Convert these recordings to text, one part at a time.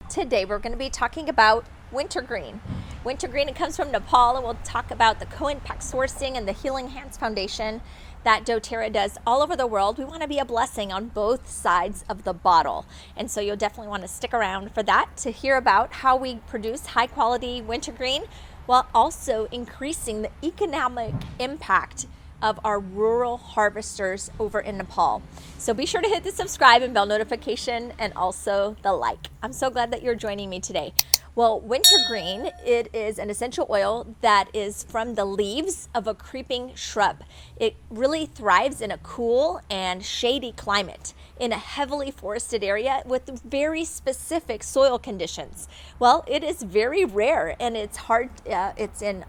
Today we're going to be talking about Wintergreen. Wintergreen, it comes from Nepal, and we'll talk about the co-impact sourcing and the Healing Hands Foundation that doTERRA does all over the world. We want to be a blessing on both sides of the bottle. And so you'll definitely want to stick around for that to hear about how we produce high quality wintergreen while also increasing the economic impact of our rural harvesters over in Nepal. So be sure to hit the subscribe and bell notification and also the like. I'm so glad that you're joining me today. Well, wintergreen, it is an essential oil that is from the leaves of a creeping shrub. It really thrives in a cool and shady climate in a heavily forested area with very specific soil conditions. Well, it is very rare and it's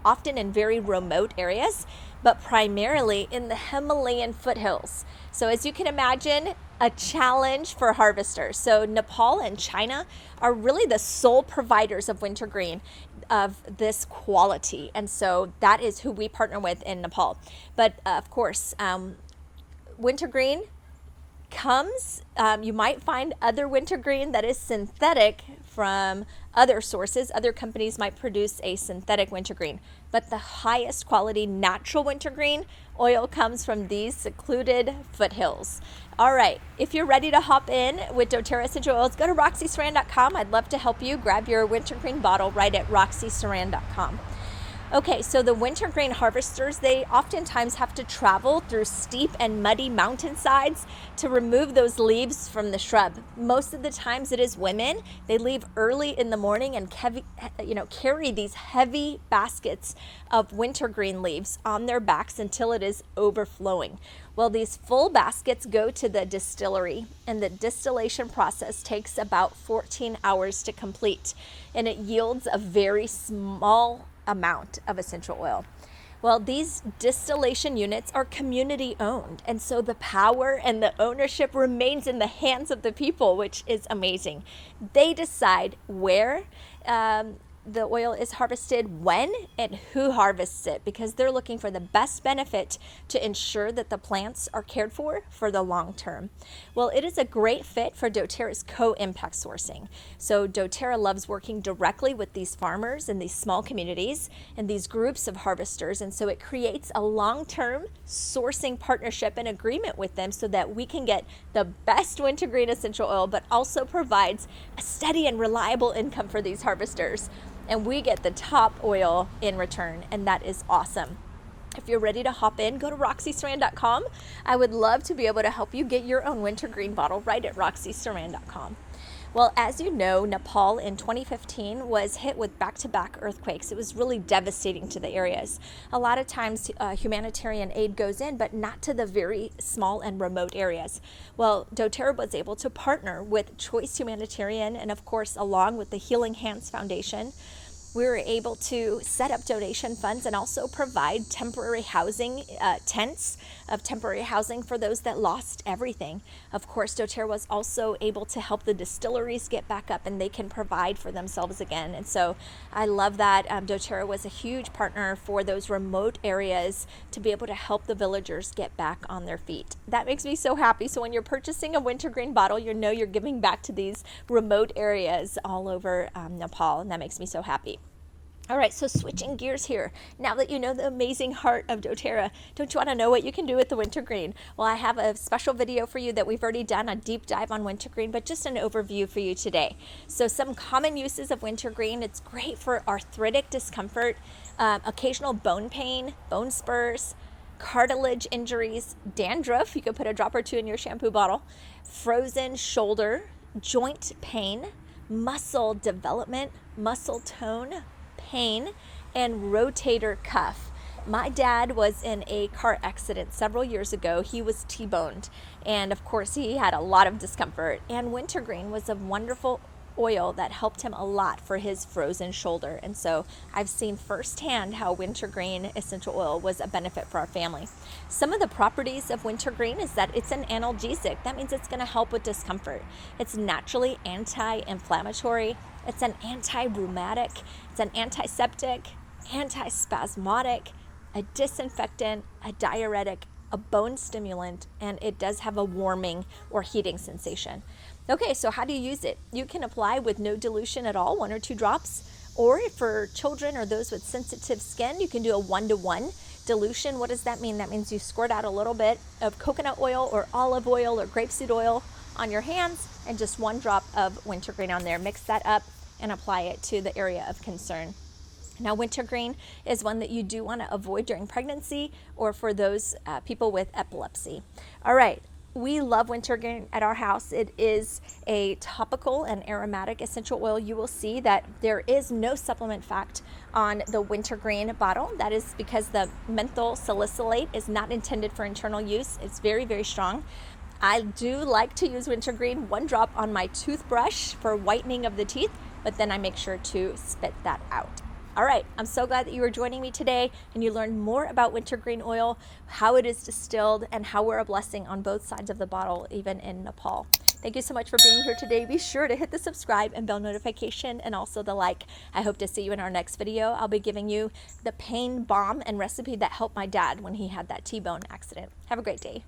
often in very remote areas, but primarily in the Himalayan foothills. So as you can imagine, a challenge for harvesters. So Nepal and China are really the sole providers of wintergreen of this quality. And so that is who we partner with in Nepal. But of course, wintergreen comes, you might find other wintergreen that is synthetic from other sources. Other companies might produce a synthetic wintergreen, but the highest quality natural wintergreen oil comes from these secluded foothills. All right, if you're ready to hop in with doTERRA essential oils, go to roxysaran.com. I'd love to help you grab your wintergreen bottle right at roxysaran.com. Okay, so the wintergreen harvesters, they oftentimes have to travel through steep and muddy mountainsides to remove those leaves from the shrub. Most of the times it is women. They leave early in the morning and carry these heavy baskets of wintergreen leaves on their backs until it is overflowing. Well, these full baskets go to the distillery, and the distillation process takes about 14 hours to complete, and it yields a very small amount of essential oil. Well, these distillation units are community owned, and so the power and the ownership remains in the hands of the people, which is amazing. They decide where the oil is harvested, when, and who harvests it, because they're looking for the best benefit to ensure that the plants are cared for the long term. Well, it is a great fit for doTERRA's co-impact sourcing. So doTERRA loves working directly with these farmers in these small communities and these groups of harvesters, and so it creates a long-term sourcing partnership and agreement with them so that we can get the best wintergreen essential oil, but also provides a steady and reliable income for these harvesters. And we get the top oil in return, and that is awesome. If you're ready to hop in, go to roxysaran.com. I would love to be able to help you get your own wintergreen bottle right at roxysaran.com. Well, as you know, Nepal in 2015 was hit with back-to-back earthquakes. It was really devastating to the areas. A lot of times humanitarian aid goes in, but not to the very small and remote areas. Well, doTERRA was able to partner with Choice Humanitarian and, of course, along with the Healing Hands Foundation. We were able to set up donation funds and also provide temporary housing, tents of temporary housing for those that lost everything. Of course, doTERRA was also able to help the distilleries get back up and they can provide for themselves again. And so I love that doTERRA was a huge partner for those remote areas to be able to help the villagers get back on their feet. That makes me so happy. So when you're purchasing a wintergreen bottle, you know you're giving back to these remote areas all over Nepal, and that makes me so happy. All right, so switching gears here. Now that you know the amazing heart of doTERRA, don't you want to know what you can do with the wintergreen? Well, I have a special video for you that we've already done, a deep dive on wintergreen, but just an overview for you today. So some common uses of wintergreen: it's great for arthritic discomfort, occasional bone pain, bone spurs, cartilage injuries, dandruff. You could put a drop or two in your shampoo bottle, frozen shoulder, joint pain, muscle development, muscle tone, pain, and rotator cuff. My dad was in a car accident several years ago. He was T-boned, and of course he had a lot of discomfort, and wintergreen was a wonderful oil that helped him a lot for his frozen shoulder. And so I've seen firsthand how wintergreen essential oil was a benefit for our family. Some of the properties of wintergreen is that it's an analgesic. That means it's going to help with discomfort. It's naturally anti-inflammatory. It's an anti-rheumatic. It's an antiseptic, antispasmodic, a disinfectant, a diuretic, a bone stimulant, and it does have a warming or heating sensation. Okay, so how do you use it? You can apply with no dilution at all, 1 or 2 drops. Or for children or those with sensitive skin, you can do a 1-to-1 dilution. What does that mean? That means you squirt out a little bit of coconut oil or olive oil or grapeseed oil on your hands and just 1 drop of wintergreen on there. Mix that up and apply it to the area of concern. Now, wintergreen is one that you do want to avoid during pregnancy or for those people with epilepsy. All right. We love wintergreen at our house. It is a topical and aromatic essential oil. You will see that there is no supplement fact on the wintergreen bottle. That is because the menthol salicylate is not intended for internal use. It's very, very strong. I do like to use wintergreen 1 drop on my toothbrush for whitening of the teeth, but then I make sure to spit that out. All right, I'm so glad that you were joining me today and you learned more about wintergreen oil, how it is distilled, and how we're a blessing on both sides of the bottle, even in Nepal. Thank you so much for being here today. Be sure to hit the subscribe and bell notification and also the like. I hope to see you in our next video. I'll be giving you the pain balm and recipe that helped my dad when he had that T-bone accident. Have a great day.